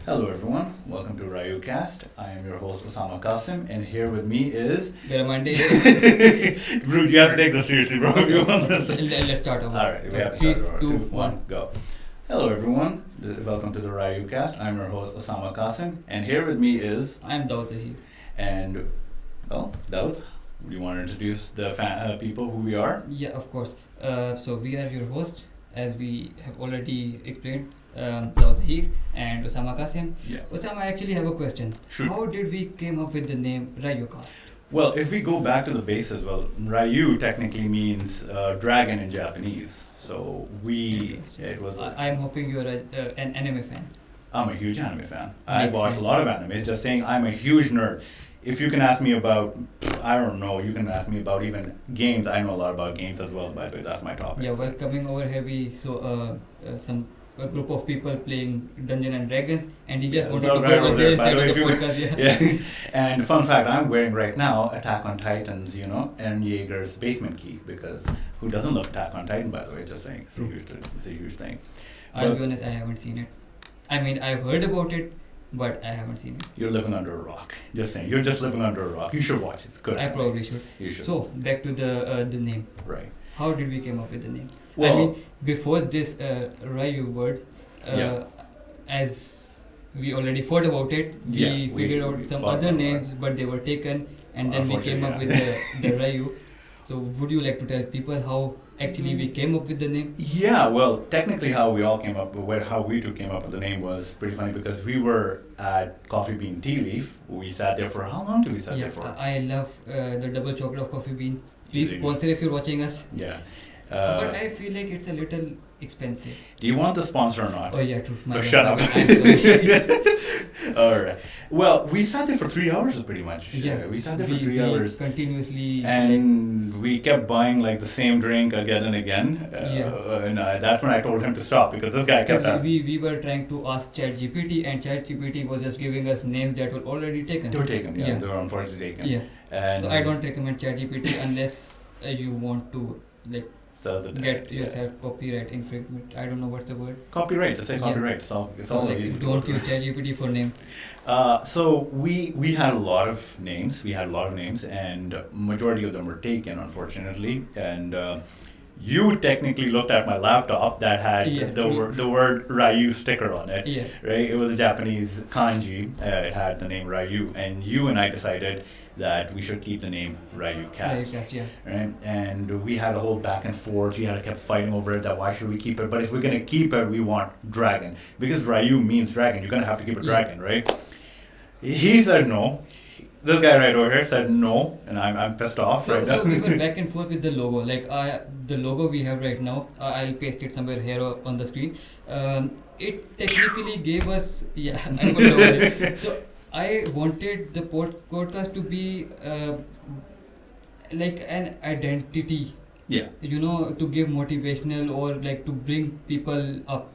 Hello everyone, welcome to Ryucast. I am your host Osama Qasim, and here with me is. Bro, you have to take this seriously, bro. If you want this. Let's start over. All right, we have to Three, start over. two, 2, 1, go. Hello everyone, welcome to the Ryucast. I'm your host Osama Qasim, and here with me is. I'm Dawood here. And, well, Dawood, do you want to introduce the people who we are? Yeah, of course. So we are your host, as we have already explained. Dawood here and Osama Qasim. Yeah. Osama, I actually have a question. Sure. How did we came up with the name Ryucast? Well, if we go back to the basis, Ryu technically means dragon in Japanese. So it was. I'm hoping you're an anime fan. I'm a huge anime fan. I Makes watch sense. a lot of anime. Just saying, I'm a huge nerd. If you can ask me about, I don't know, you can ask me about even games. I know a lot about games as well. By the way, that's my topic. Yeah, well, coming over here, we saw a group of people playing Dungeons and Dragons, and he just wanted to go over there instead of the podcast. Yeah. And fun fact, I'm wearing right now Attack on Titans, and Jaeger's basement key, because who doesn't love Attack on Titan, by the way, just saying. It's a huge thing. I'll be honest, I haven't seen it. I mean, I've heard about it, but I haven't seen it. You're living under a rock. Just saying. You're just living under a rock. You should watch it. It's good. I probably should. You should. So, back to the name. Right. How did we came up with the name? Well, I mean, before this Ryu word, Yeah. as we already thought about it, we figured out some thought other about names, but they were taken, and then we came up with the Ryu. So, would you like to tell people how actually we came up with the name? Yeah, well, technically how we all came up, how we two came up with the name was pretty funny because we were at Coffee Bean Tea Leaf. We sat there for, how long did we sit there for? I love the double chocolate of Coffee Bean. Please Really? sponsor if you're watching us. Yeah. But I feel like it's a little expensive. Do you want the sponsor or not? Oh yeah, true. So shut up. I'm sorry. All right. Well, we sat there for 3 hours pretty much. Yeah, We sat there for 3 hours. Continuously. And we kept buying like the same drink again and again. And that's when I told him to stop because this guy kept asking. We were trying to ask ChatGPT, and ChatGPT was just giving us names that were already taken. They were taken, yeah. They were unfortunately taken. Yeah. And So I don't recommend ChatGPT unless you want to get yourself copyright infringement. I don't know what's the word. Copyright. Just say Yeah. copyright. It's all easy. Don't use ChatGPT for name. So we had a lot of names. And majority of them were taken, unfortunately. And you technically looked at my laptop that had the word Ryu sticker on it. Yeah. Right. It was a Japanese kanji. It had the name Ryu, and you and I decided that we should keep the name Ryucast. Ryucast, yeah. Right. And we had a whole back and forth. We had kept fighting over it. That why should we keep it? But if we're gonna keep it, we want dragon because Ryu means dragon. You're gonna have to keep it dragon, right? He said no. This guy right over here said no, and I'm pissed off So, right so now. we were back and forth with the logo. The logo we have right now, I'll paste it somewhere here on the screen. It technically gave us, I put it over here. So I wanted the podcast to be like an identity. Yeah. To give motivational or like to bring people up.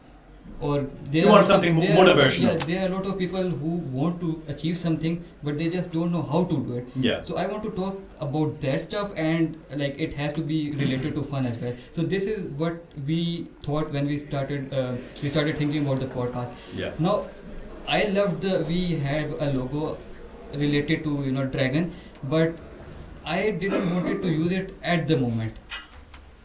Or You want something motivational. There are a lot of people who want to achieve something, but they just don't know how to do it. Yeah. So I want to talk about that stuff, and like it has to be related to fun as well. So this is what we thought when we started thinking about the podcast. Yeah. Now, I loved we had a logo related to dragon, but I didn't wanted to use it at the moment,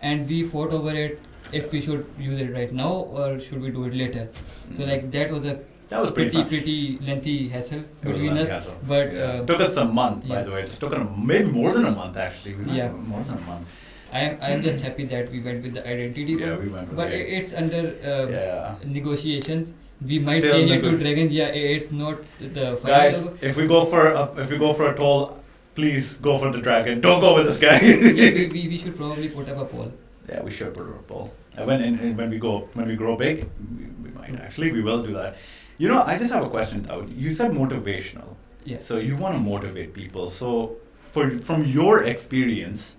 and we fought over it. If we should use it right now or should we do it later? So that was pretty lengthy hassle between us. But took us a month, by the way. It took us maybe more than a month actually. More than a month. I am just happy that we went with the identity one. Yeah, we went with but it. It's under negotiations. We might Still change it to dragon. Yeah, it's not the final. Guys, if we go for a toll, please go for the dragon. Don't go with this guy. Yeah, we should probably put up a poll. Yeah, we should put up a poll. When we grow big, we might actually we will do that. I just have a question though. You said motivational. Yeah. So you want to motivate people. So from your experience,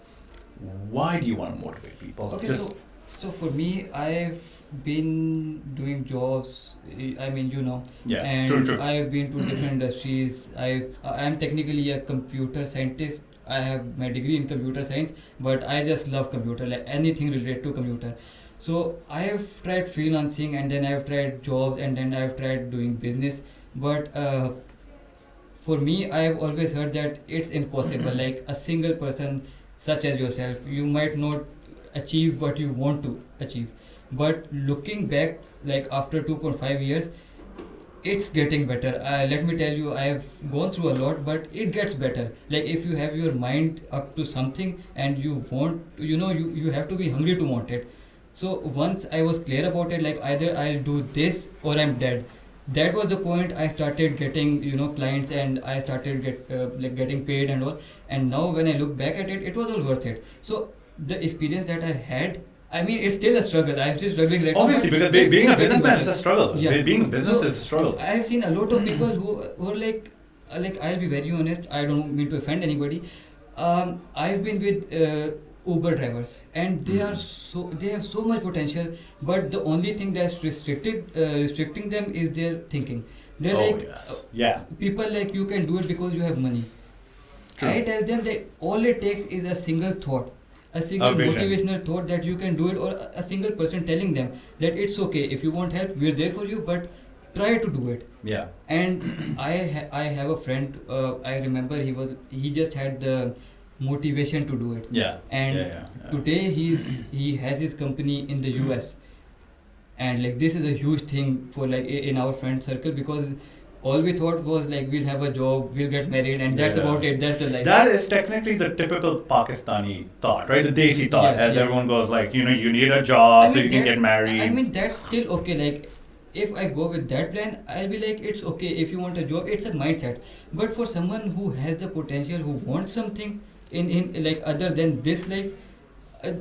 why do you want to motivate people? Okay, so for me, I've been doing jobs. I mean, Yeah, and true. I've been to different industries. I'm technically a computer scientist. I have my degree in computer science, but I just love computer, like anything related to computer. So I have tried freelancing, and then I have tried jobs, and then I have tried doing business. But for me, I have always heard that it's impossible. Like a single person, such as yourself, you might not achieve what you want to achieve. But looking back, like after 2.5 years, it's getting better. Let me tell you, I have gone through a lot, but it gets better. Like if you have your mind up to something and you want, you have to be hungry to want it. So once I was clear about it, like either I'll do this or I'm dead. That was the point. I started getting clients, and I started getting paid and all. And now when I look back at it, it was all worth it. So the experience that I had, I mean, it's still a struggle. I'm still struggling right now. Obviously, because being a businessman is a struggle. Yeah. Being a business So is a struggle. I've seen a lot of people who are like I'll be very honest. I don't mean to offend anybody. I've been with Uber drivers, and they have so much potential, but the only thing that's restricting them is their thinking. They're Oh, like yes. Yeah. people like, you can do it because you have money. True. I tell them that all it takes is a single thought, a single vision. motivational thought that you can do it, or a single person telling them that it's okay. If you want help, we're there for you, but try to do it. Yeah. And I have a friend. I remember he just had the motivation to do it. Yeah. And Yeah. today he has his company in the US, and like this is a huge thing for like in our friend circle, because all we thought was like, we'll have a job, we'll get married, and that's Yeah. about it. That's the life. That is technically the typical Pakistani thought, right? The Desi thought, Yeah, as yeah. everyone goes like, you need a job so you can get married. I mean, that's still okay. Like, if I go with that plan, I'll be like, it's okay. If you want a job, it's a mindset. But for someone who has the potential, who wants something in like other than this life, uh,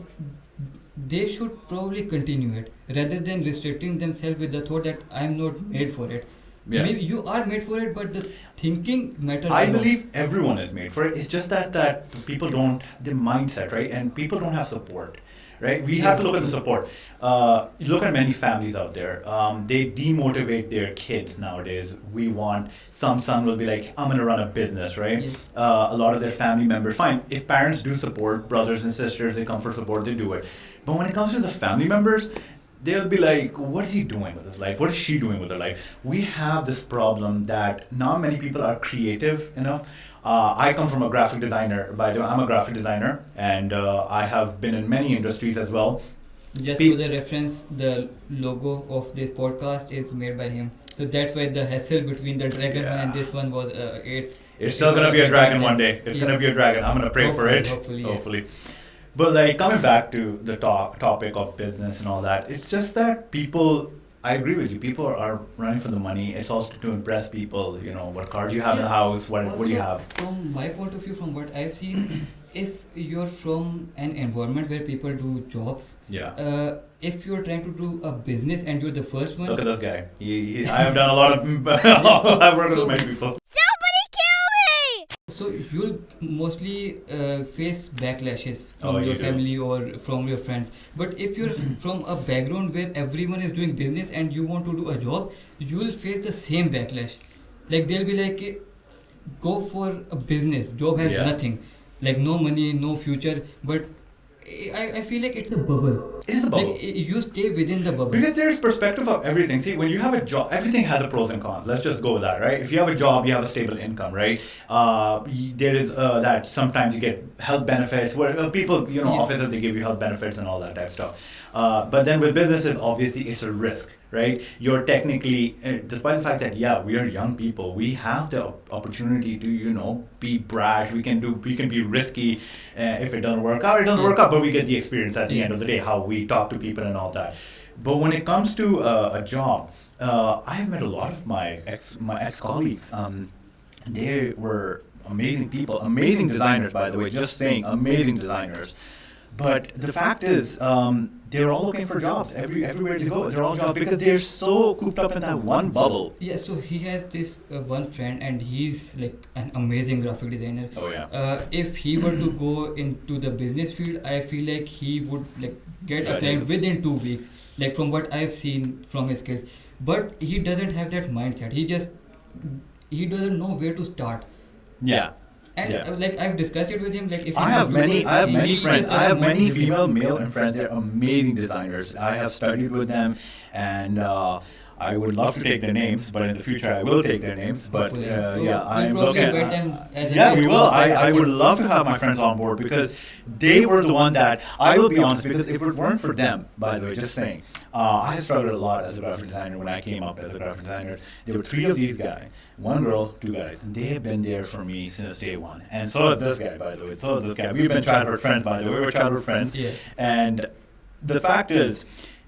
they should probably continue it rather than restricting themselves with the thought that I'm not made for it. Yeah. Maybe you are made for it, but the thinking matters. I a lot. believe everyone is made for it. It's just that people don't, the mindset, right? And people don't have support, right? We have to look at the support. You look at many families out there. They demotivate their kids nowadays. Some son will be like, I'm going to run a business, right? Yeah. A lot of their family members, fine. If parents do support, brothers and sisters, they come for support, they do it. But when it comes to the family members, they'll be like, what is he doing with his life? What is she doing with her life? We have this problem that not many people are creative enough. I come from a graphic designer, by the way. I'm a graphic designer, and I have been in many industries as well. Just Pe- for the reference, the logo of this podcast is made by him. So that's why the hassle between the dragon one and this one was It's still gonna be a dragon one day. It's gonna be a dragon. I'm gonna pray for it. Hopefully. But like coming back to the topic of business and all that, it's just that people. I agree with you. People are running for the money. It's also to impress people. What cars you have in the house. What do you have? From my point of view, from what I've seen, if you're from an environment where people do jobs, Yeah. if you're trying to do a business and you're the first one, Look at this guy. I have done a lot of. I've worked with many people. so you'll mostly face backlashes from Oh, your you do. family or from your friends. But if you're from a background where everyone is doing business and you want to do a job, you'll face the same backlash. Like they'll be like, go for a business, job has Yeah. nothing, like no money, no future. But I feel like it's a bubble. It is a bubble. Like you stay within the bubble. Because there is perspective of everything. See, when you have a job, everything has a pros and cons. Let's just go with that, right? If you have a job, you have a stable income, right? There is that sometimes you get health benefits. Where people, Yeah. offices, they give you health benefits and all that type of stuff. But then with businesses, obviously, it's a risk, right? You're technically, despite the fact that we are young people, we have the opportunity to be brash. We can be risky. If it doesn't work out, it doesn't work out. But we get the experience at the end of the day, how we talk to people and all that. But when it comes to a job, I have met a lot of my ex colleagues. They were amazing people, amazing designers, by the way. Just saying, amazing designers. But the fact is, they're all looking for jobs everywhere they go. They're all jobs because they're so cooped up in that one bubble. Yeah, so he has this one friend, and he's like an amazing graphic designer. Oh yeah. If he were to go into the business field, I feel like he would like get a Right. client within 2 weeks, like from what I've seen from his skills. But he doesn't have that mindset. He doesn't know where to start. Yeah. And Yeah. like I've discussed it with him. Like if I he have was many. good, I have he many just friends. I have doesn't want many to do this. female, male, and friends. They're amazing designers. I have studied with them, and I would love to take their names, but in the future I will take their names. But Hopefully, yeah. So yeah, we'll I'm probably looking. invite them as a Yeah, guest we on will. the I podcast. would love to have my friends on board because they were the one that I will be honest. Because if it weren't for them, by the way, just saying, I have struggled a lot as a graphic designer when I came up as a graphic designer. There were three of these guys, one girl, two guys. They have been there for me since day one, and so is this guy, by the way. So is this guy. We've been childhood friends, by the way. We're childhood friends, Yeah. and the fact is,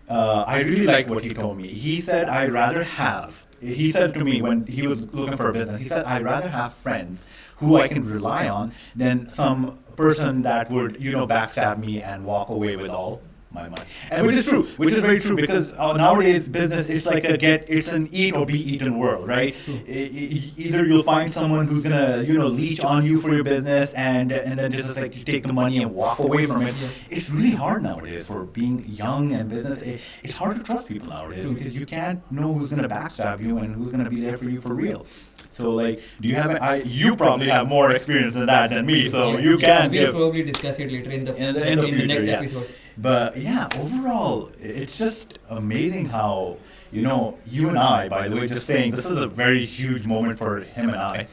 I really liked what he told me. He said, I'd rather have, he said to me when he was looking for a business, he said, I'd rather have friends who I can rely on than some person that would, backstab me and walk away with all my money. And which is true, which is very true because nowadays business it's like it's an eat or be eaten world, right? Either you'll find someone who's gonna leech on you for your business and then just like you take the money and walk away from it. Yeah. It's really hard nowadays for being young and business. It's hard to trust people nowadays because you can't know who's gonna backstab you and who's gonna be there for you for real. So like, do you have? You probably have more experience in that than me, so you can We'll give. probably discuss it later in the future, next yeah. episode. But yeah, overall, it's just amazing how, you and I, by the way, just saying this is a very huge moment for him and I,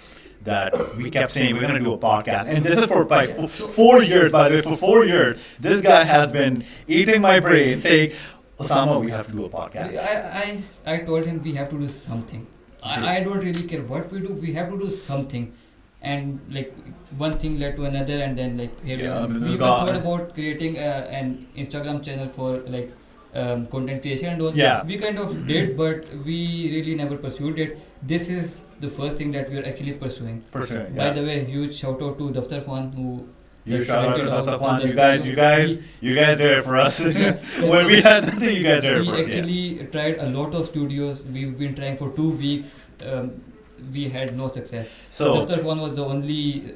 that we kept saying we're going to do a podcast. And this is for like 4 years, by the way, for 4 years, this guy has been eating my brain saying, Osama, we have to do a podcast. I told him we have to do something. I don't really care what we do. We have to do something. And like one thing led to another, and then like here we even thought about creating an Instagram channel for like content creation and all. Yeah. We kind of did, but we really never pursued it. This is the first thing that we are actually pursuing. By the way, huge shout out to Daftar Khan who. You shout out to Daftar Khan. You guys did it for us. When we had nothing, you guys did it for us. We actually tried a lot of studios. We've been trying for 2 weeks. We had no success. So Daftar Khan was the only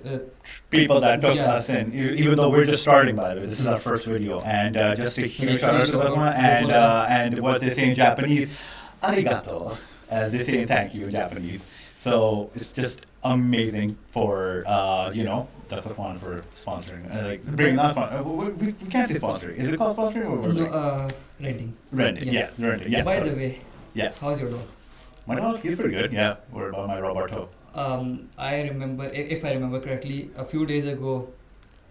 people that took us in, even though we're just starting, by the way. This is our first video. And just a huge shout out to Daftar Khan. And what they say in Japanese, arigato, as they say in thank you in Japanese. So it's just amazing for, Daftar Khan for sponsoring. Bringing not sponsoring. We can't say sponsoring. Is it called sponsoring or renting? Renting, yeah. By the way, how's your dog? My dog, he's pretty good. Yeah, what about my Roberto? I remember, if I remember correctly, a few days ago,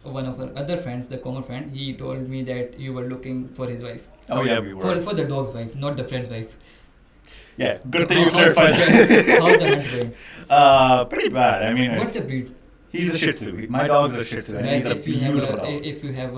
one of our other friends, the common friend, he told me that you were looking for his wife. Oh yeah, we were. For the dog's wife, not the friend's wife. Yeah, good thing you clarified that. How's the hunt going? Pretty bad. I mean, what's the breed? He's a Shih Tzu. My dog's a Shih Tzu, and Guys, he's a beautiful dog. if you have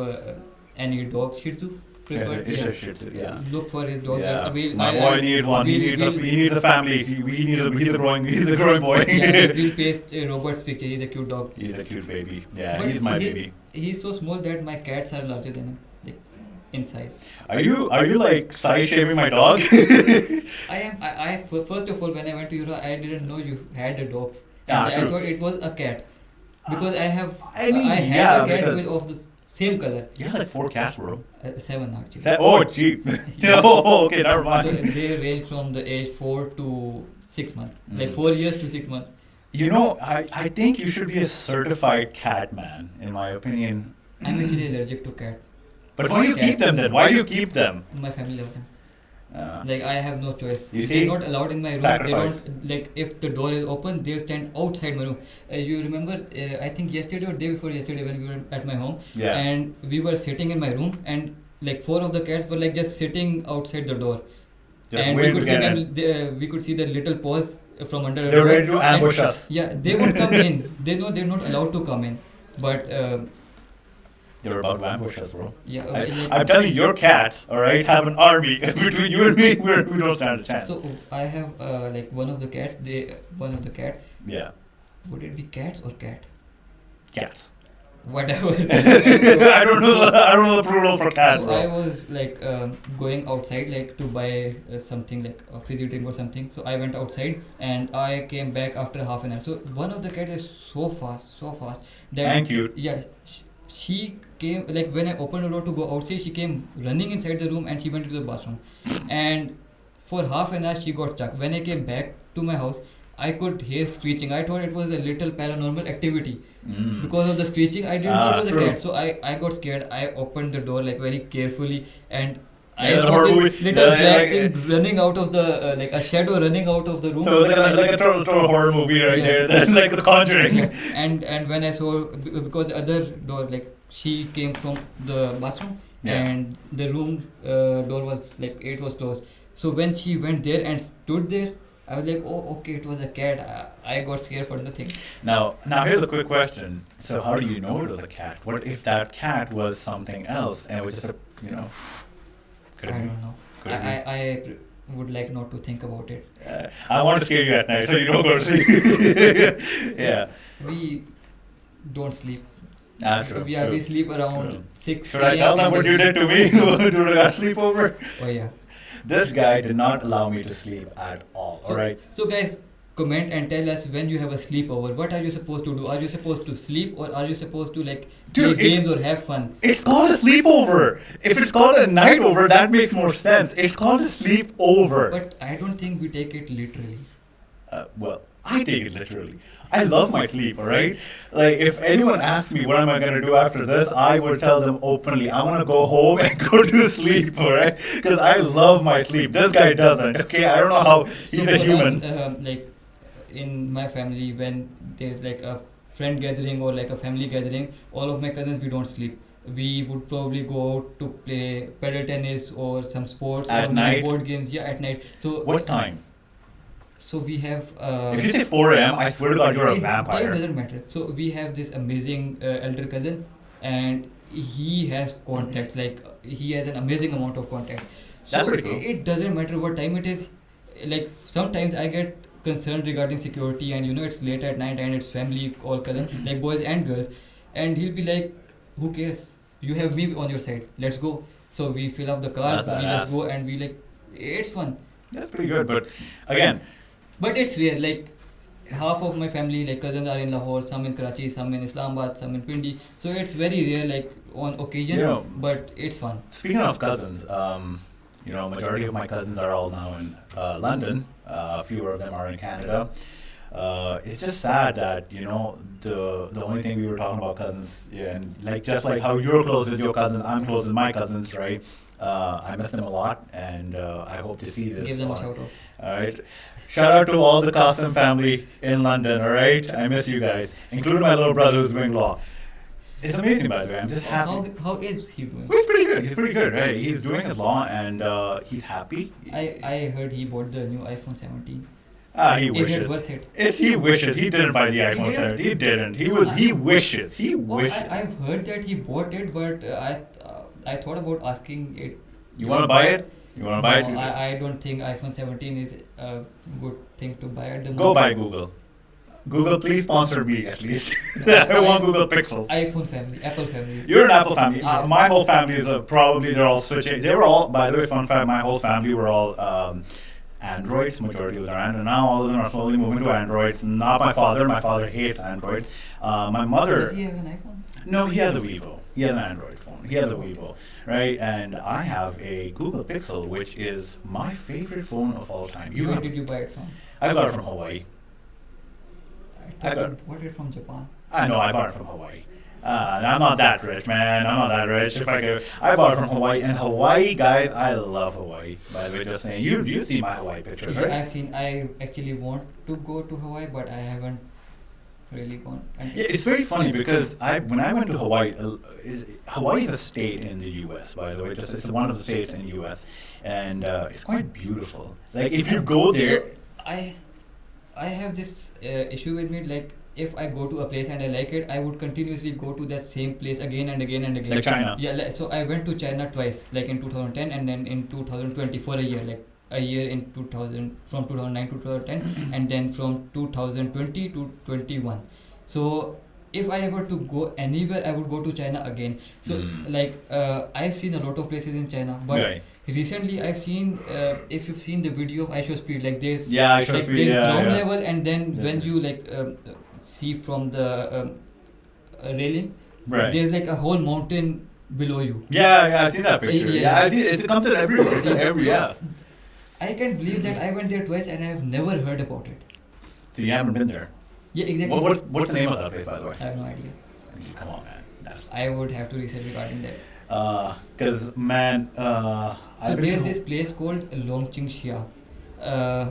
any dog, Shih Tzu. It's a Shih Tzu, yeah. Look for his dogs. Yeah. My boy needs one. He needs a family. He's a growing boy. Yeah, we'll paste Robert's picture. He's a cute dog. He's a cute baby. Yeah, But he's my baby. He's so small that my cats are larger than him, like in size. Are you like size shaming my dog? I first of all, when I went to Europe, I didn't know you had a dog. Ah, I true. thought it was a cat because I mean, had a cat of the same color. You have like 4 cats, bro. 7 actually. Oh, cheap. Oh, okay, never mind. So they range from the age 4 to 6 months, like 4 years to 6 months. I think you should be a certified cat man, in my opinion. I'm actually allergic to cat. But why do you keep them then? Why do you keep them? My family loves them. Like I have no choice. You see? They're not allowed in my room. Sacrifice. They don't like if the door is open, they'll stand outside my room. You remember? I think yesterday or day before yesterday when we were at my home, and we were sitting in my room, and like 4 of the cats were like just sitting outside the door. Just and waiting we could to see get them. We could see their little paws from under. They're ready to ambush us. Yeah, they won't come in. They know they're not allowed to come in, but. They're about to ambush us, bro. Yeah, I'm telling you, your cats, alright, have an army. Between you and me, we don't stand a chance. So I have like one of the cats. Yeah. Would it be cats or cat? Cats. Whatever. I don't know the plural for cat. So bro. I was like going outside like to buy something like a fizzy drink or something. So I went outside and I came back after half an hour. So one of the cats is so fast that and cute. Yeah. She came, like when I opened the door to go outside, she came running inside the room and she went to the bathroom. And for half an hour she got stuck. When I came back to my house, I could hear screeching. I thought it was a little paranormal activity. Mm. Because of the screeching, I didn't know it was True. a cat. So I got scared. I opened the door like very carefully, and I Yeah, the saw horror this movie, little black like, thing running out of the like a shadow running out of the room. so it's like a total horror movie right Yeah. there. That's like The Conjuring. Yeah. And when I saw, because the other door, like she came from the bathroom, Yeah. and the room door was like, it was closed. So when she went there and stood there, I was like, oh, okay, it was a cat. I got scared for nothing. Now here's a quick question. So how do you know it was a cat? What if that cat was something else and it was just a, could it I be? don't know. Could it be? I would like not to think about it. I want to scare you at night so you don't go to sleep. Yeah. We don't sleep. True. We sleep around True. 6 Should I tell them what you did to me? Do I got sleepover? Oh yeah. This guy did not allow me to sleep at all. So, Alright. so guys, comment and tell us when you have a sleepover. What are you supposed to do? Are you supposed to sleep, or are you supposed to like Dude, play games or have fun? It's called a sleepover. If it's called a night over, that makes more sense. It's called a sleepover. But I don't think we take it literally. Well, I take it literally. I love my sleep, alright? Like, if anyone asks me what am I going to do after this, I would tell them openly, I want to go home and go to sleep, alright? Because I love my sleep. This guy doesn't, okay? I don't know how he's So a for human. us, like in my family, when there's like a friend gathering or like a family gathering, all of my cousins, we don't sleep. We would probably go out to play paddle tennis or some sports At or maybe night? board games. Yeah, at night. So What time? So we have. If you say 4 a.m., I swear to God, you're a It vampire. doesn't matter. So we have this amazing elder cousin, and he has contacts. Like he has an amazing amount of contacts. So That's pretty cool. it doesn't matter what time it is. Like sometimes I get concerned regarding security, and it's late at night and it's family, all cousins, like boys and girls, and he'll be like, "Who cares? You have me on your side. Let's go." So we fill up the cars. That's We badass. just go, and we like, it's fun. That's pretty good, but again, But it's rare. Like half of my family, like cousins, are in Lahore, some in Karachi, some in Islamabad, some in Pindi. So it's very rare, like on occasions. But it's fun. speaking of cousins, majority of my cousins are all now in London. Fewer of them are in Canada. It's just sad that the only thing we were talking about cousins, yeah, and like just like how you're close with your cousins, I'm close with my cousins, right? I miss them a lot, and I hope to see this. Give them a shout out. All right. Shout out to all the Qasim family in London, all right? I miss you guys, including my little brother who's doing law. It's amazing, by the way. I'm just happy. How is he doing? He's pretty good. He's pretty good, right? He's doing his law, and he's happy. I heard he bought the new iPhone 17. He Is wishes. it worth it? He wishes. He didn't buy the iPhone didn't? 7. He didn't. He wishes. He Well, wishes. I've heard that he bought it, but I thought about asking it. You want to buy it? You want to buy it? No, I don't think iPhone 17 is a good thing to buy at the moment. Go buy Google. Google, please sponsor me at least. I want Google Pixel. iPhone family, Apple family. You're an Apple family. Yeah. My whole family is they're all switching. They were all, by the way, fun fact, my whole family were all Androids. Majority was Android. Now all of them are slowly moving to Androids. Not my father. My father hates Androids. My mother. Does he have an iPhone? No, he has a Vivo. He has an Android phone. He has a Vivo, right? And I have a Google Pixel, which is my favorite phone of all time. Where did you buy it from? I got it from Hawaii. I thought you bought it from Japan. I know, I bought it from Hawaii. I'm not that rich, man. I'm not that rich. I bought it from Hawaii, and Hawaii, guys, I love Hawaii. By the way, just saying, you see my Hawaii pictures, Yeah, right? I've seen. I actually want to go to Hawaii, but I haven't really gone. Yeah, it's very funny because when I went to Hawaii, Hawaii is a state in the U.S. By the way, it's one of the states in the U.S. and it's quite beautiful. Like if you go there, So I have this issue with me. Like if I go to a place and I like it, I would continuously go to that same place again and again and again. like China. Yeah. So I went to China twice, like in 2010 and then in 2020 for a year, like a year in 2000 from 2009 to 2010 and then from 2020 to 21. So if I ever to go anywhere, I would go to China again. So like I've seen a lot of places in China, but Right. recently I've seen if you've seen the video of iShow Speed, like there's Yeah, iShow like Speed, there's yeah, ground yeah. level and then when Yeah. you like see from the railing, Right. there's like a whole mountain below you. Yeah, I've seen that picture. Yeah. Yeah, I see it comes in everywhere. It's in every, yeah. I can't believe that I went there twice and I have never heard about it. So you haven't been there. Yeah, exactly. What's the name of that place, by the way? I have no idea. Come on, man. I would have to research regarding that. Because man, So there's this place called Longqing Xia. Uh,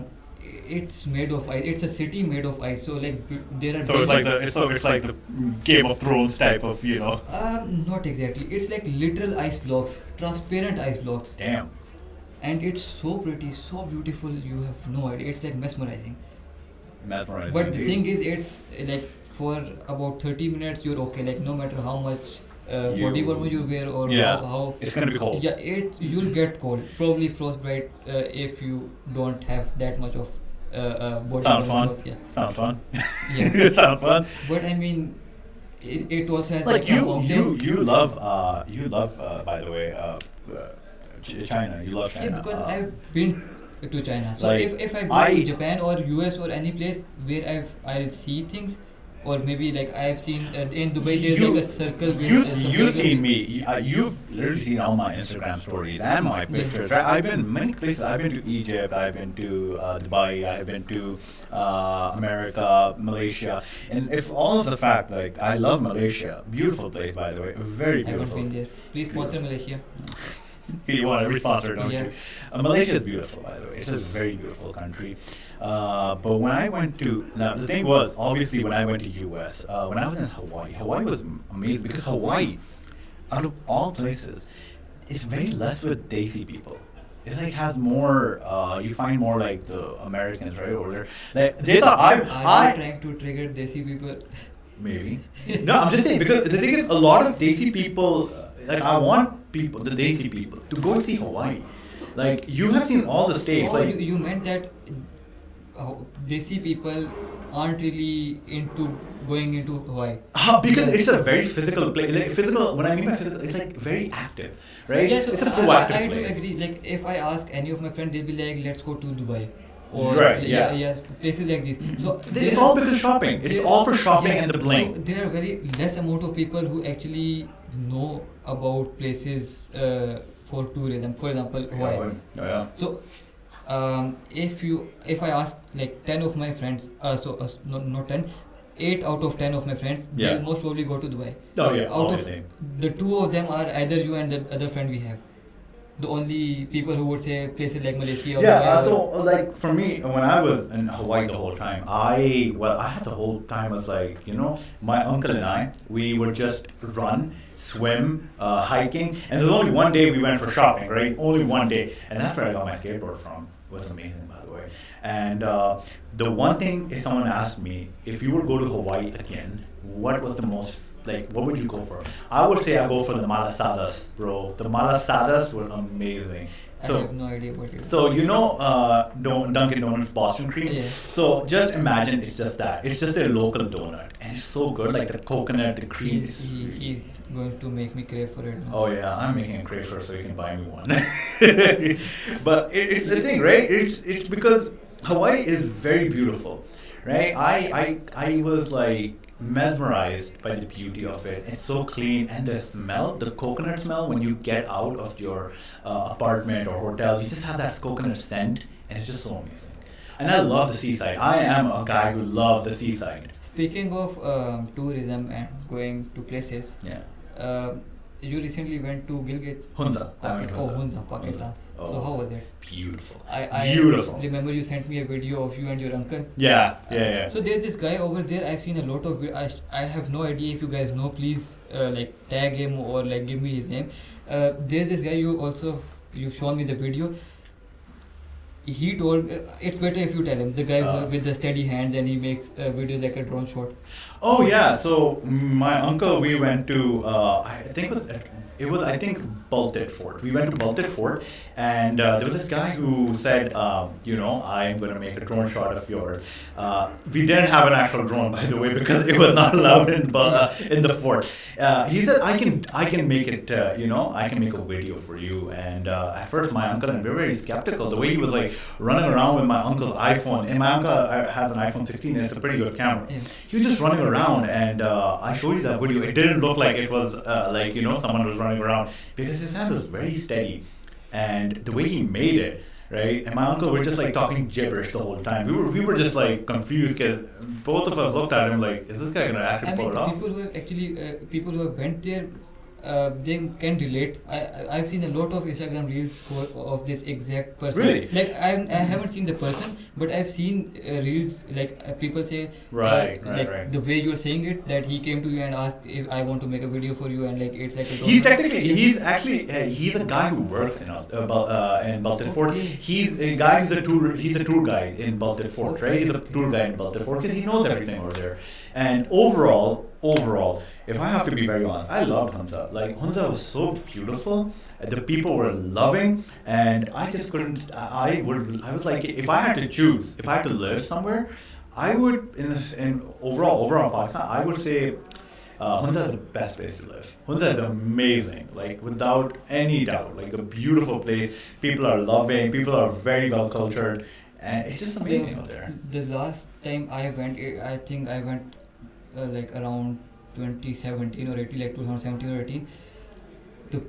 it's made of ice. It's a city made of ice. So like there are. So it's like the Game of Thrones type of, you know. Not exactly. It's like literal ice blocks, transparent ice blocks. Damn. And it's so pretty, so beautiful. You have no idea. It's like mesmerizing. Mesmerizing. But the thing is, it's like for about 30 minutes you're okay. Like no matter how much body warmer you wear or how it's gonna be cold. Yeah, you'll get cold. Probably frostbite if you don't have that much of body Sounds warmer fun. clothes. Yeah. Sounds fun. Yeah. Sounds fun. But I mean, it also has Like a mountain. you love by the way China. You love China. Yeah, because I've been to China. So like, if I go to Japan or US or any place where I'll see things, or maybe like I've seen in Dubai there's like a circle. You've seen me. You've literally seen all my Instagram stories and my pictures. Right? I've been many places. I've been to Egypt. I've been to Dubai. I've been to America, Malaysia. And if all of the fact, like I love Malaysia, beautiful place by the way, very I haven't beautiful. been there. Please sponsor Malaysia. You want every sponsor, don't Yeah. you? Malaysia is beautiful, by the way. It's a very beautiful country. But when I went to, now the thing was, obviously when I went to US, when I was in Hawaii was amazing because Hawaii, out of all places, is very less with Desi people. It like has more, you find more like the Americans, right, over there. Like, they thought Are you trying to trigger Desi people? Maybe. No, I'm just saying because the thing is, a lot of Desi people, like I want people, the Desi people, to go and see Hawaii. Like you have seen all the states. Oh, like you meant that Desi people aren't really into going into Hawaii. because it's a very physical place. Like physical. What I mean by physical, it's like very active, right? Yeah, so it's a proactive I do place. agree. Like if I ask any of my friends, they'll be like, "Let's go to Dubai," or Right, yeah. yes, places like this. So It's all because of shopping. It's all for shopping and the bling. So there are very less amount of people who actually know about places for tourism. For example, Hawaii. Yeah. So, if I ask like 10 of my friends, not 10, 8 out of 10 of my friends, Yeah. they'll most probably go to Dubai. Oh yeah. Out of Obviously. the 2 of them are either you and the other friend we have. The only people who would say places like Malaysia or Yeah, Dubai so like for me, when I was in Hawaii the whole time, I had the whole time was like, my uncle and I, we would just run, swim, hiking, and there's only one day we went for shopping, right? Only one day, and that's where I got my skateboard from. It was amazing, by the way. And the one thing, if someone asked me, if you were to go to Hawaii again, what was the most what would you go for? I would say I go for the malasadas, bro. The malasadas were amazing. I have no idea what it is. So Dunkin' Donuts Boston cream. Yeah. So just imagine it's just that. It's just a local donut, and it's so good. Like the coconut, the cream. He's going to make me crave for it now. Oh yeah, I'm making a crave for it so you can buy me one. But it's the thing, right? It's because Hawaii is very beautiful, right? I was like mesmerized by the beauty of it. It's so clean, and the smell, the coconut smell when you get out of your apartment or hotel, you just have that coconut scent, and it's just so amazing. And I love the seaside. I am a guy who loves the seaside. Speaking of tourism and going to places, Yeah. You recently went to Gilgit, Hunza. Pakistan. Oh, Hunza, Pakistan. Oh. So how was it? Beautiful. I Beautiful. remember you sent me a video of you and your uncle. Yeah. So there's this guy over there. I've seen a lot of. I have no idea if you guys know. Please like tag him or like give me his name. There's this guy you've shown me the video. He told it's better if you tell him, the guy with the steady hands, and he makes videos like a drone shot. Oh yeah, so my uncle, we went to I think it was I think Baltic Fort. We went to Baltic Fort, and there was this guy who said, I'm going to make a drone shot of yours. We didn't have an actual drone, by the way, because it was not allowed in the fort. He said, I can make it, I can make a video for you. And at first, my uncle and we were very skeptical. The way he was like running around with my uncle's iPhone, and my uncle has an iPhone 16, and it's a pretty good camera. Yeah. He was just running around, and I showed you that video. It didn't look like it was someone was running around, because his hand was very steady, and the way he made it, right? And my uncle were just like talking gibberish the whole time. We were just like confused because both of us looked at him like, is this guy gonna actually I pull mean, it off? people who have actually, people who have went there, they can relate. I've seen a lot of Instagram reels of this exact person. Really? Like I haven't seen the person, but I've seen reels like people say Right, like the way you're saying it, that he came to you and asked if I want to make a video for you, and like it's like a He's a guy who works in Baltic Fort. Okay. He's a guy he's a tour guide in Baltic Fort, right? He's a tour guide in Baltic Fort because he knows everything over there. And overall, if I have to be very honest, I loved Hunza. Like Hunza was so beautiful. The people were loving, and I just couldn't. I was like, if I had to choose, if I had to live somewhere, I would in overall Pakistan, I would say Hunza is the best place to live. Hunza is amazing, like without any doubt, like a beautiful place. People are loving, people are very well cultured, and it's just amazing out there. The last time I went, I think I went like around 2017 or 18, like 2017 or 18. The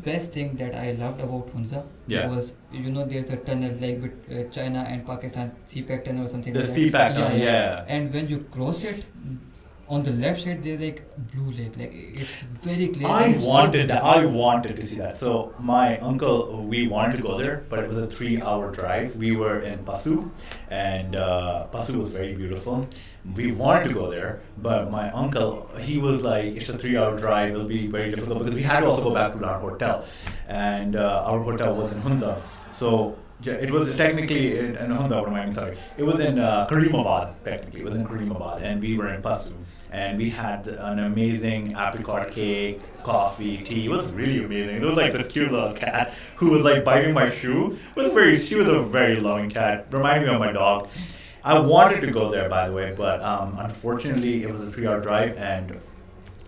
best thing that I loved about Hunza was, there's a tunnel like with China and Pakistan, CPAC tunnel or something The like that. CPAC tunnel, yeah. And when you cross it, on the left side there's like blue lake, like it's very clear. I wanted to see that. So my uncle, we wanted to go there, but it was a 3-hour drive. We were in Pasu, and Pasu was very beautiful. We wanted to go there, but my uncle, he was like, it's a 3-hour drive, it'll be very difficult, because we had to also go back to our hotel, and our hotel was in Hunza. So it was technically in Hunza, what am I mean, sorry. It was in Karimabad, technically. It was in Karimabad, and we were in Pasu. And we had an amazing apricot cake, coffee, tea. It was really amazing. It was like this cute little cat who was like biting my shoe. She was a very loving cat. Reminded me of my dog. I wanted to go there, by the way, but unfortunately it was a 3-hour drive, and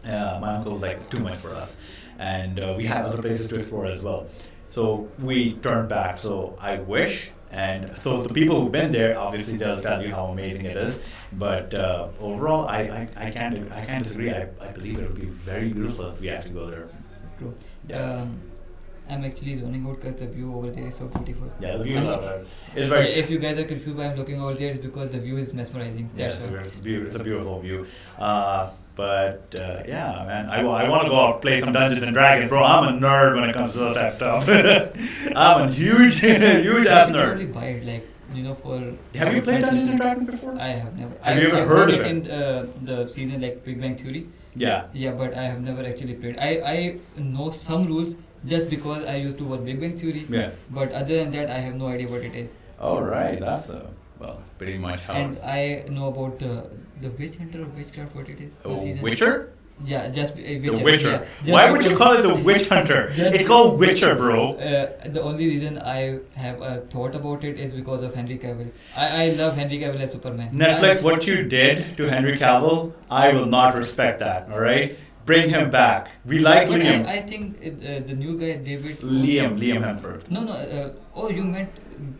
my uncle was like, too much for us. And we had other places to explore as well. So we turned back. So I wish, and so the people who've been there, obviously they'll tell you how amazing it is. But overall, I can't disagree. I believe it will be very beautiful if we actually go there. True. Yeah. I'm actually zoning out because the view over there is so beautiful. Yeah, the view is very. If you guys are confused why I'm looking over there, it's because the view is mesmerizing. Yes, it's a beautiful view. But yeah, man, I want to go out play some Dungeons and Dragons, bro. I'm a nerd when it comes to that type of stuff. I'm a huge ass nerd. Probably buy it, like for. Have you played Dungeons and Dragons before? I have never. Have you ever heard of it? In the season like Big Bang Theory. Yeah. Yeah, but I have never actually played. I know some rules just because I used to watch Big Bang Theory. Yeah. But other than that, I have no idea what it is. Oh right, that's pretty much how. And I know about the Witch Hunter or Witchcraft, what it is. Oh, Witcher? Yeah, just Witcher. The Witcher. Yeah, Why would you call it the Witch Hunter? It's called Witcher, bro. The only reason I have a thought about it is because of Henry Cavill. I love Henry Cavill as Superman. Netflix, what you did to Henry Cavill, I will not respect that. All right, bring him back. We like Liam. I think the new guy David. Liam Hemsworth. No. Oh, you meant.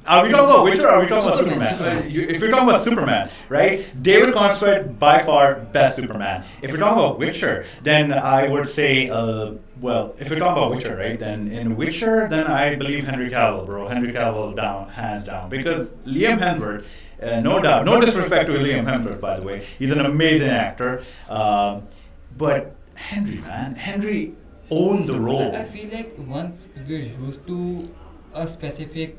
Are we talking about Witcher or are we talking about Superman? Superman? If you're talking about Superman, right? David Constantine, by far, best Superman. If you're talking about Witcher, then I would say, if you're talking about Witcher, right? Then in Witcher, then I believe Henry Cavill, bro. Henry Cavill down, hands down. Because Liam Hemsworth, no doubt, no disrespect to Liam Hemsworth, by the way. He's an amazing actor. But Henry owned the role. I feel like once we're used to a specific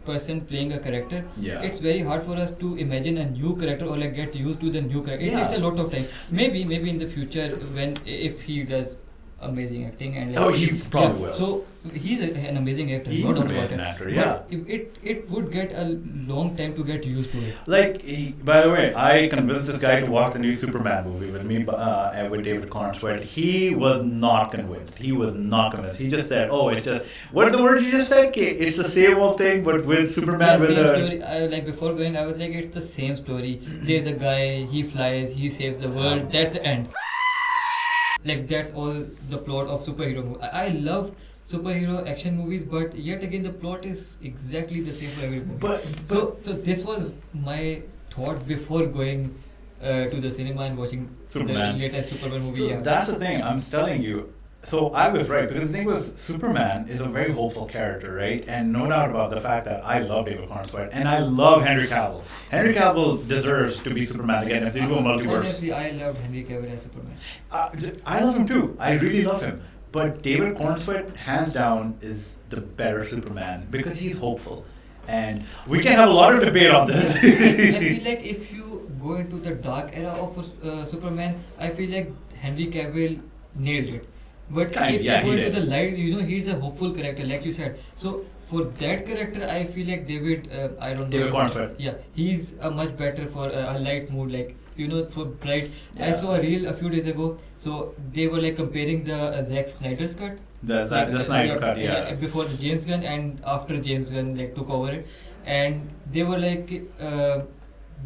person playing a character, it's very hard for us to imagine a new character or like get used to the new character. It takes a lot of time. Maybe in the future if he does amazing acting and he probably will. So he's an amazing actor. He's not an amazing actor, yeah. But it would get a long time to get used to it. Like, by the way, I convinced this guy to watch the new Superman movie with me, with David Cornsweet. He was not convinced. He just said, "Oh, it's just what are the words you just said? It's the same old thing, but with Superman." Same story. Like before going, I was like, it's the same story. There's a guy. He flies. He saves the world. That's the end. Like that's all the plot of superhero movie. I love superhero action movies, but yet again the plot is exactly the same for every movie. So this was my thought before going to the cinema and watching Superman. the latest Superman movie. So that's the thing. I'm telling you, So I was right because the thing was Superman is a very hopeful character, right? And no doubt about the fact that I love David Cornswet and I love Henry Cavill. Henry Cavill deserves to be Superman again if they do a multiverse. Honestly, I loved Henry Cavill as Superman. I love him too. I really love him. But David Cornswet, hands down, is the better Superman because he's hopeful. And we can have a lot of debate on this. I feel like if you go into the dark era of Superman, I feel like Henry Cavill nailed it. But if you go into the light, he's a hopeful character, like you said. So for that character, I feel like David, I don't know. David Cornswet. Yeah, he's a much better for a light mood, like for bright. Yeah. I saw a reel a few days ago. So they were like comparing the Zack Snyder's cut. The Snyder cut, yeah. Before the James Gunn and after James Gunn like took over it, and they were like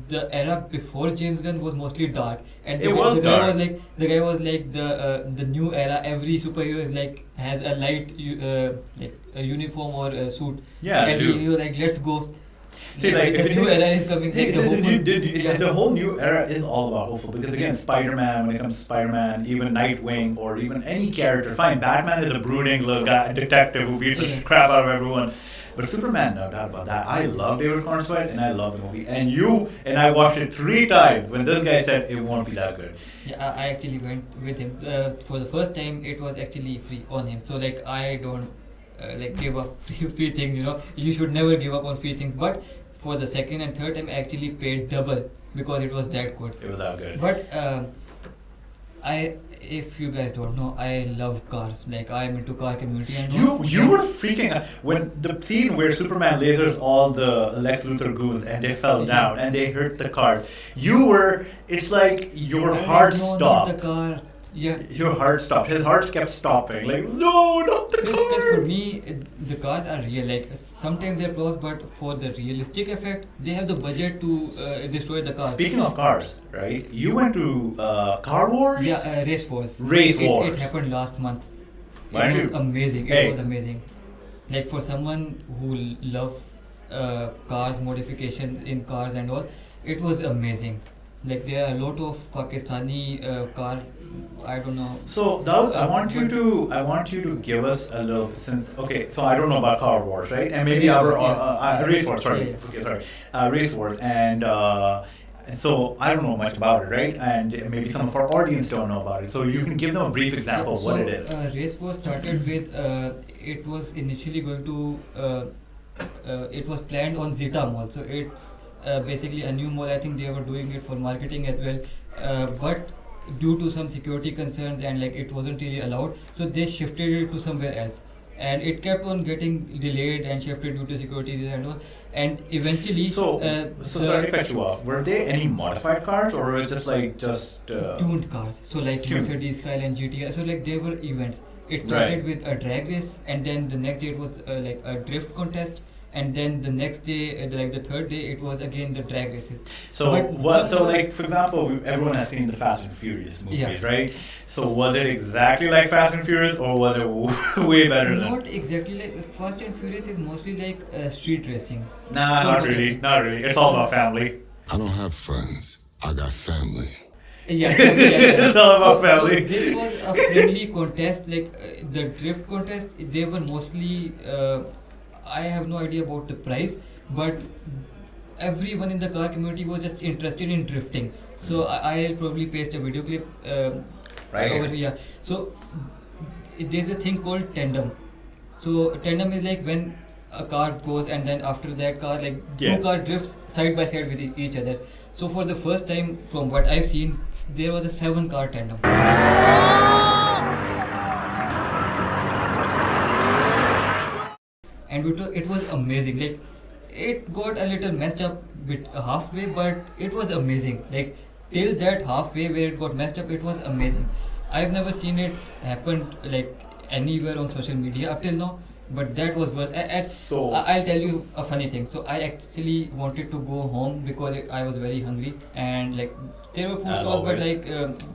the era before James Gunn was mostly dark, and the guy was like the new era. Every superhero is like has a light like a uniform or a suit. Yeah, and he was like, let's go. See, like, the new era is coming. The whole new era is all about hopeful because again, Spider-Man. When it comes to Spider-Man, even Nightwing or even any character, fine. Batman is a brooding little guy, detective who beats the crap out of everyone. But Superman, no doubt about that. I love David Cornswet and I love the movie. And I watched it 3 times when this guy said it won't be that good. Yeah, I actually went with him for the first time. It was actually free on him. So like I don't give up free things. You should never give up on free things. But for the second and third time, I actually paid double because it was that good. It was that good. But if you guys don't know, I love cars. Like I'm into car community and you were freaking out when the scene where Superman lasers all the Lex Luthor goons and they fell down and they hurt the cars. It's like your heart stopped. Not the car. Yeah. Your heart stopped. His heart kept stopping. Like, no, not the cars. Because for me, the cars are real. Like sometimes they're pros, but for the realistic effect, they have the budget to destroy the cars. Speaking of cars, right? You went to Car Wars? Yeah, Race Wars. Wars. It happened last month. Why It was amazing. Hey. It was amazing. Like for someone who love cars, modifications in cars and all, it was amazing. Like there are a lot of Pakistani car. I don't know. So Dawood, I want you to give us a little so I don't know about Car Wars, right? And maybe Race Wars. Sorry, Race Wars, and so I don't know much about it, right? And maybe some of our audience don't know about it. So you can give them a brief example of what it is. Race Wars started with it was initially going to it was planned on Zeta Mall. So it's basically a new mall. I think they were doing it for marketing as well, but due to some security concerns and like it wasn't really allowed, so they shifted it to somewhere else, and it kept on getting delayed and shifted due to security and all, and eventually sorry to cut you off, were there any modified cars or was it just tuned cars, so like Mercedes Skyline GTR, so like there were events. It started with a drag race, and then the next day it was like a drift contest, and then the next day, like the third day, it was again the drag races. So like for example, everyone has seen the Fast and Furious movies, right? So was it exactly like Fast and Furious, or was it way better? Not exactly like Fast and Furious is mostly like street racing. Nah, not really. It's all about family. I don't have friends. I got family. Yeah. It's all about family. So this was a friendly contest, like the drift contest. They were mostly. I have no idea about the price, but everyone in the car community was just interested in drifting. So I'll probably paste a video clip over here. So there's a thing called tandem. So tandem is like when a car goes and then after that car, like two car drifts side by side with each other. So for the first time, from what I've seen, there was a 7-car tandem. And it was amazing. Like it got a little messed up bit halfway, but it was amazing. Like till that halfway where it got messed up, it was amazing. I've never seen it happen like anywhere on social media up till now, but that was worse. I'll tell you a funny thing. So I actually wanted to go home because I was very hungry, and like there were food stalls, but like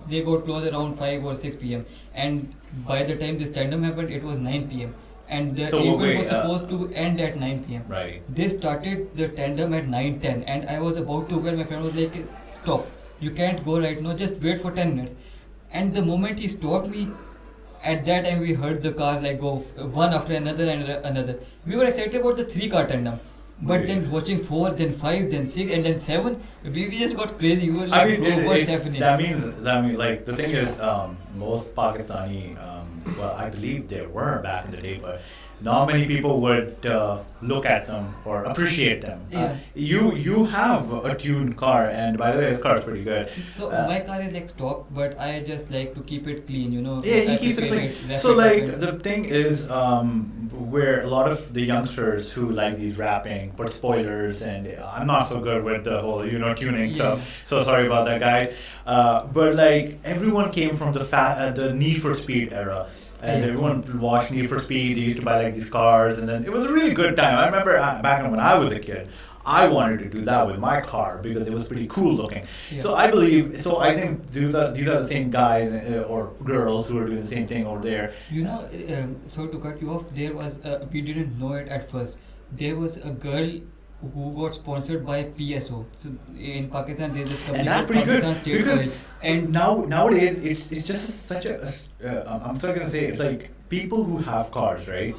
they got closed around 5 or 6 p.m. And by the time this tandem happened, it was 9 p.m. And the event was supposed to end at 9 p.m. Right. They started the tandem at 9:10, and I was about to go, and my friend was like, "Stop! You can't go right now. Just wait for 10 minutes." And the moment he stopped me, at that time we heard the cars like go one after another and another. We were excited about the 3 car tandem. But then watching 4, then 5, then 6, and then 7, we just got crazy. We were I like, mean, bro, what's happening? that means, like, the thing is, most Pakistani, well, I believe there were back in the day, but not many people would look at them or appreciate them. Yeah. You have a tuned car, and by the way, his car is pretty good. So my car is like stock, but I just like to keep it clean, you know. Yeah, I he keeps it prepare clean. wrap So, it up like, and- the thing is, where a lot of the youngsters who like these rapping put spoilers, and I'm not so good with the whole, tuning Yeah. stuff. So sorry about that, guys. But like, everyone came from the Need for Speed era. And Yeah. everyone watched Need for Speed. They used to buy like these cars, and then it was a really good time. I remember back when I was a kid, I wanted to do that with my car because it was pretty cool looking. Yeah. So I think these are the same guys or girls who are doing the same thing over there. You know, sorry to cut you off. There was we didn't know it at first. There was a girl who got sponsored by PSO. So in Pakistan, there's this company And that's called pretty good Pakistan State because Oil. And nowadays it's just such I'm still gonna say it's like people who have cars, right?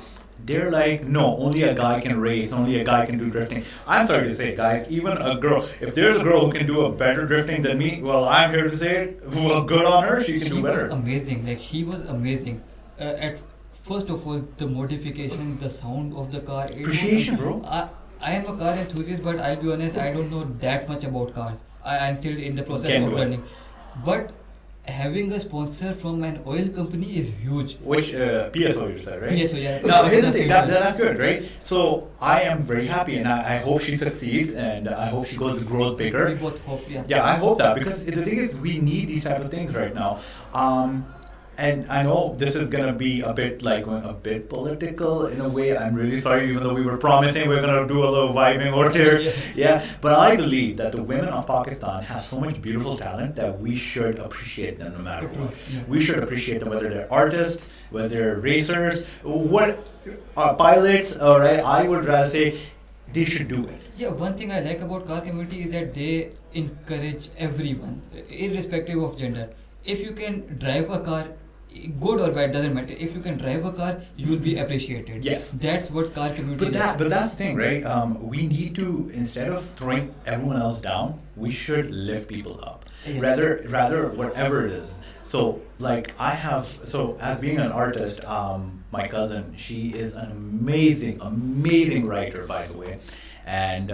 They're like, no, only a guy can race, only a guy can do drifting. I'm sorry to say, guys, even a girl, if there's a girl who can do a better drifting than me, well, I'm here to say it. Well, good on her, she can do she was better. amazing. Like she was amazing. At first of all, the modification, the sound of the car. It was- Appreciation, bro. I am a car enthusiast, but I'll be honest, I don't know that much about cars. I'm still in the process Can of do it. learning. But having a sponsor from an oil company is huge. Which PSO you said, right? PSO, yeah. Now, here's the thing, that's good, right? So I am very happy, and I hope she succeeds, and I hope she grows bigger. We both hope, yeah. Yeah, I hope that, because the thing is, we need these type of things right now. And I know this is gonna be a bit political in a way. I'm really sorry, even though we were promising we're gonna do a little vibing over here. Yeah, but I believe that the women of Pakistan have so much beautiful talent that we should appreciate them no matter what. Yeah. We should appreciate them, whether they're artists, whether they're racers, pilots. All right, I would rather say they should do it. Yeah, one thing I like about car community is that they encourage everyone, irrespective of gender. If you can drive a car, good or bad doesn't matter. If you can drive a car, you will be appreciated. Yes. That's what car community is. But that's the thing, right? We need to, instead of throwing everyone else down, we should lift people up. Yeah. Rather whatever it is. So like as being an artist, my cousin, she is an amazing writer, by the way. And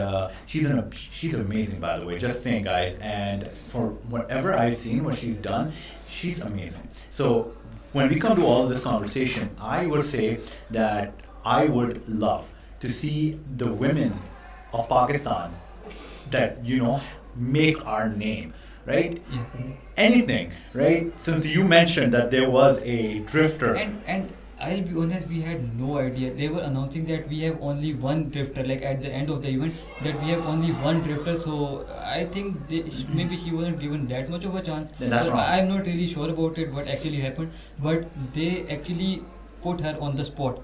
she's amazing, by the way, just saying, guys. And for whatever I've seen, what she's done, she's amazing. So when we come to all of this conversation, I would say that I would love to see the women of Pakistan that make our name, right? Yeah. Anything, right? Since you mentioned that there was a drifter. And I'll be honest, we had no idea. They were announcing that we have only one drifter, like at the end of the event, that we have only one drifter. So I think maybe he wasn't given that much of a chance. Then that's But wrong. I'm not really sure about it, what actually happened. But they actually put her on the spot.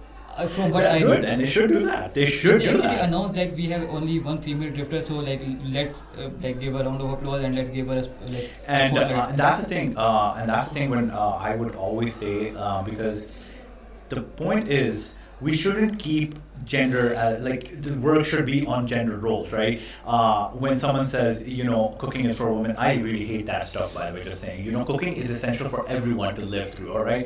From what That's I good, know. and they should do that. They should They do actually that. announced like we have only one female drifter, so like let's give a round of applause and let's give her a And spotlight. that's the thing. And that's the thing when I would always say, because the point is, we shouldn't keep gender the work should be on gender roles, right? When someone says, cooking is for women, I really hate that stuff, by the way, just saying. Cooking is essential for everyone to live through, all right?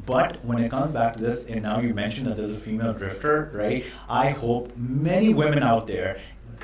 But when it comes back to this, and now you mentioned that there's a female drifter, right? I hope many women out there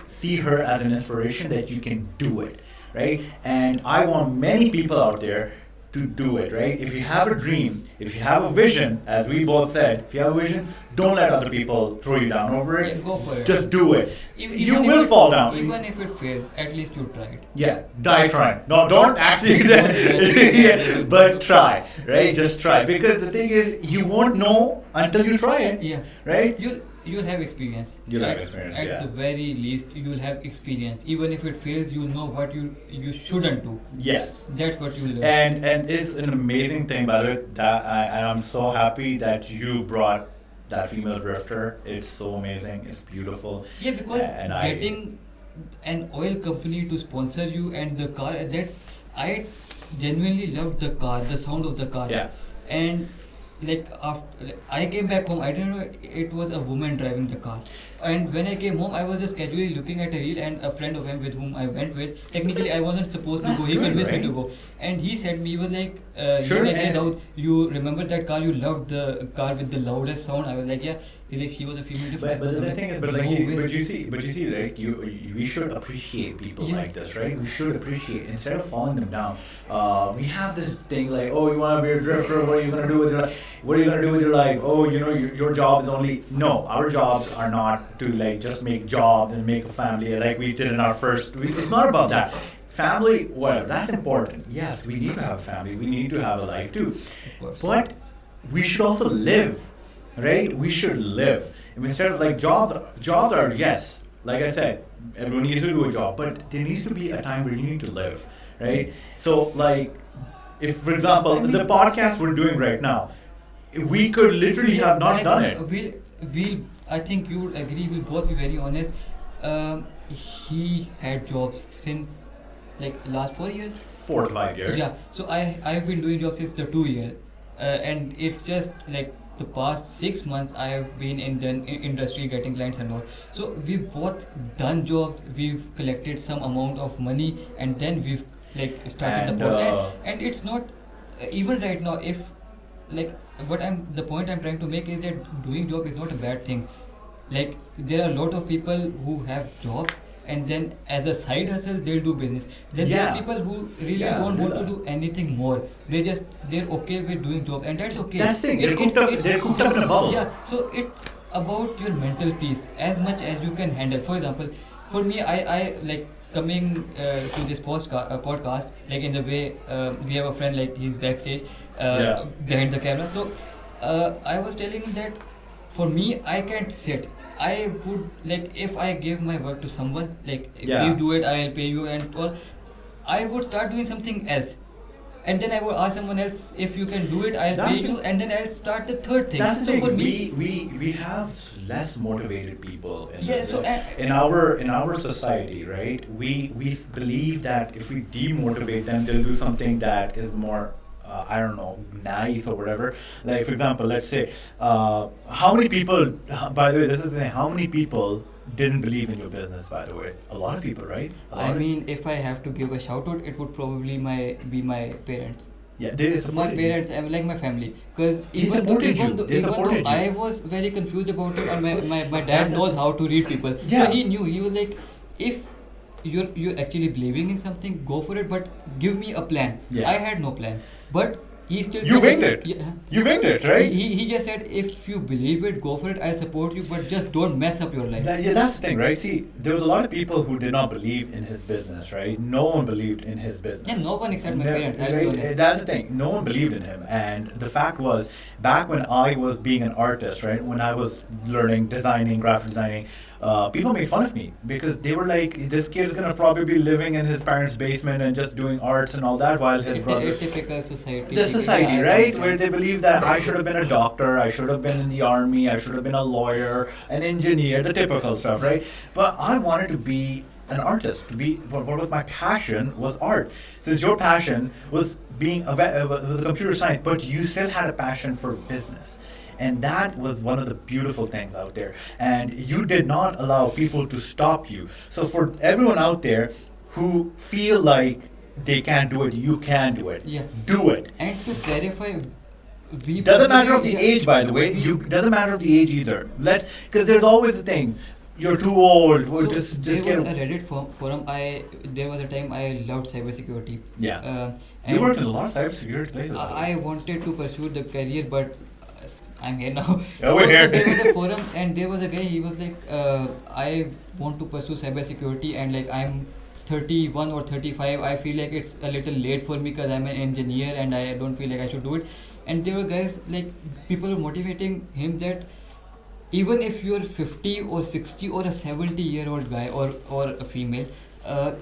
see her as an inspiration that you can do it, right? And I want many people out there to do it, right? If you have a dream, if you have a vision, as we both said, if you have a vision, don't let other people throw you down over it. Yeah, go for it. Just do it. Even You if will it- fall down. Even if it fails, at least you tried. Yeah, die trying. No, don't actually, yeah, but try, right? Just try. Because the thing is, you won't know until you try it, Yeah. right? You'll have experience. You'll have experience, At yeah. the very least, you'll have experience. Even if it fails, you'll know what you shouldn't do. Yes. That's what you'll learn. And it's an amazing thing, by the way, that I'm so happy that you brought that female drifter. It's so amazing. It's beautiful. Yeah, because And getting an oil company to sponsor you and the car, that I genuinely loved the car, the sound of the car. Yeah. And like after I came back home, I didn't know it was a woman driving the car. And when I came home, I was just casually looking at a reel, and a friend of him with whom I went with, technically I wasn't supposed to That's go. He good, convinced me right? to go, and he said me, he was like, Sure, you like, hey and- Dawood, you remember that car? You loved the car with the loudest sound. I was like, yeah. He's like, she was a female different. But I'm the like, thing is, but "No like, way." but you see, right? We should appreciate people Yeah. like this, right? We should appreciate instead of falling them down. We have this thing like, oh, you want to be a drifter? What are you gonna do with your life? What are you gonna do with your life? Oh, you know, your job is only no. Our jobs are not to like just make jobs and make a family like we did in our first. It's not about that. Family, whatever, that's important. Yes, we need to have a family. We need to have a life too. Of course. But we should also live, right? We should live. Instead of like jobs are, yes, like I said, everyone needs to do a job, but there needs to be a time where you need to live, right? So like, if for example, the podcast we're doing right now, we could literally have not done it. We'll, I think you would agree, we'll both be very honest. He had jobs since like last 4 years. 4 to 5 years. Yeah, so I've been doing jobs since the 2 year, and it's just like the past 6 months I have been in the industry getting clients and all. So we've both done jobs, we've collected some amount of money, and then we've like started And, the podcast. And it's not even right now. If like the point I'm trying to make is that doing job is not a bad thing. Like there are a lot of people who have jobs, and then as a side hustle they'll do business. Then there Yeah. are people who really Yeah, don't want yeah. to do anything more. They're okay with doing job, and that's okay. That's the thing. They're cooped up in a bubble. Yeah, so it's about your mental peace as much as you can handle. For example, for me, I like coming to this podcast, like in the way we have a friend, like he's backstage behind the camera. So I was telling him that for me, I can't sit. I would like if I give my work to someone, like Yeah. please do it, I'll pay you and all. I would start doing something else, and then I would ask someone else if you can do it, I'll That's pay the- you, and then I'll start the third thing. That's the So thing. for me, We have less motivated people in Yeah, this. so, in our society, right? We believe that if we demotivate them, they'll do something that is more I don't know, nice or whatever. Like for example, let's say how many people. By the way, this is saying how many people didn't believe in your business. By the way, a lot of people, right? A lot I of- mean, if I have to give a shout out, it would probably be my parents. yeah, they My supported you. parents, I mean, like my family, because They supported you. They even supported though you. I was very confused about it, and my dad knows how to read people, Yeah. so he knew. He was like, if you're actually believing in something, go for it, but give me a plan. Yeah. I had no plan, but he still You said, winged it. Yeah. You winged it, right? He just said, if you believe it, go for it. I'll support you, but just don't mess up your life. Yeah, that's the thing, right? See, there was a lot of people who did not believe in his business, right? No one believed in his business. Yeah, no one except my No, parents. I'll be right? honest. That's the thing. No one believed in him, and the fact was, back when I was being an artist, right? When I was learning designing, graphic designing, people made fun of me because they were like, "This kid's gonna probably be living in his parents' basement and just doing arts and all that," while his brother. A typical society. The society, Yeah, I right? understand. Where they believe that I should have been a doctor, I should have been in the army, I should have been a lawyer, an engineer, the typical stuff, right? But I wanted to be an artist. What was my passion was art. Since your passion was being was computer science, but you still had a passion for business. And that was one of the beautiful things out there. And you did not allow people to stop you. So for everyone out there who feel like they can't do it, you can do it. Yeah. Do it. And to clarify, we Doesn't matter of personally- the age, by the way. You doesn't matter of the age either. Because there's always a thing. You're too old. Well, So just there get. was a Reddit forum. There was a time I loved cybersecurity. Yeah. And You worked in a lot of cybersecurity places. by the way. I wanted to pursue the career, but I'm here now. Over So here. there was a forum, and there was a guy. He was like, I want to pursue cybersecurity, and like I'm 31 or 35. I feel like it's a little late for me because I'm an engineer and I don't feel like I should do it. And there were guys like people were motivating him that even if you're 50 or 60 or a 70-year-old guy or a female,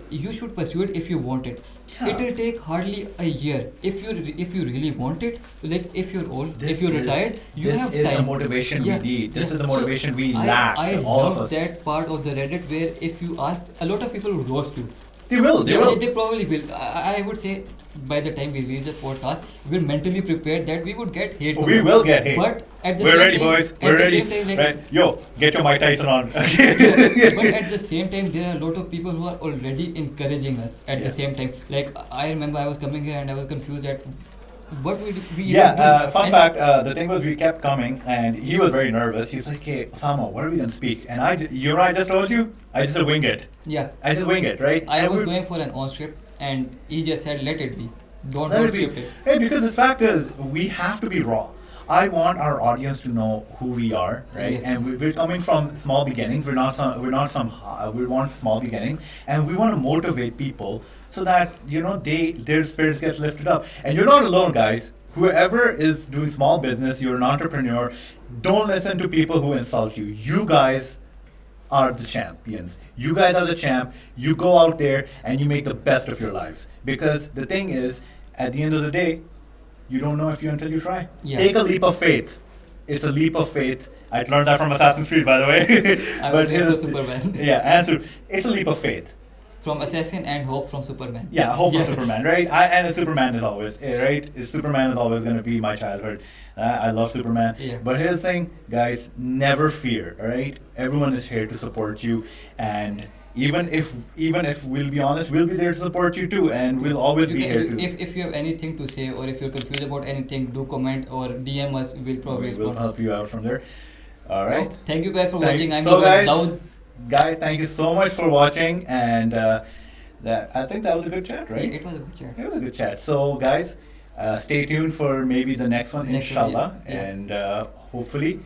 you should pursue it if you want it. Yeah. It will take hardly a year if you really want it. Like if you're old, This if you're is- retired, you this have is time. the motivation we need. This is the So motivation we I lack. I all of love us. that part of the Reddit where if you asked, a lot of people would roast you. They will. They Yeah, will. they probably will. I would say by the time we release the podcast, we're mentally prepared that we would get hate. We will get hate. But at the We're same ready, time, boys. at We're the ready. same time, like, Right. Yo, get your Mike Tyson on. but at the same time, there are a lot of people who are already encouraging us at Yeah. the same time. Like, I remember I was coming here and I was confused at what we Yeah, even do. fun And- fact, the thing was we kept coming and he was very nervous. He was like, hey, Osama, what are we going to speak? And you know what I just told you? I just said wing it. Yeah, I just wing it, right? I And was we- going for an on script and he just said, let it be. Don't Let it be. script it. Hey, because the fact is, we have to be raw. I want our audience to know who we are, right? Yeah. And we're coming from small beginnings. We want small beginnings, and we want to motivate people so that their spirits get lifted up. And you're not alone, guys. Whoever is doing small business, you're an entrepreneur. Don't listen to people who insult you. You guys are the champions. You guys are the champ. You go out there and you make the best of your lives. Because the thing is, at the end of the day, you don't know until you try. Yeah. Take a leap of faith. It's a leap of faith. I learned that from Assassin's Creed, by the way. I But was there for here's- Superman. Yeah, and it's a leap of faith. From Assassin and Hope from Superman. Yeah, hope for Yeah. Superman, right? And Superman is always, right? Superman is always going to be my childhood. I love Superman. Yeah. But here's the thing, guys, never fear, all right? Everyone is here to support you. And even if we'll be honest, we'll be there to support you too. And we'll always You be can- here to. if you have anything to say or if you're confused about anything, do comment or DM us. We'll probably We'll respond. help you out from there. All right. So, thank you guys for Thank- watching. I'm so your guys, Dawood. Guys, thank you so much for watching. And I think that was a good chat, right? Yeah, it was a good chat. It was a good chat. So, guys, stay tuned for maybe the next one, Next one, inshallah. yeah. And hopefully,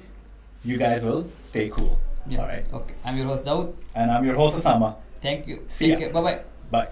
you guys will stay cool. Yeah. All right. Okay. I'm your host Dawood. And I'm your host, Osama. Thank you. See Take ya. care. Bye bye. Bye.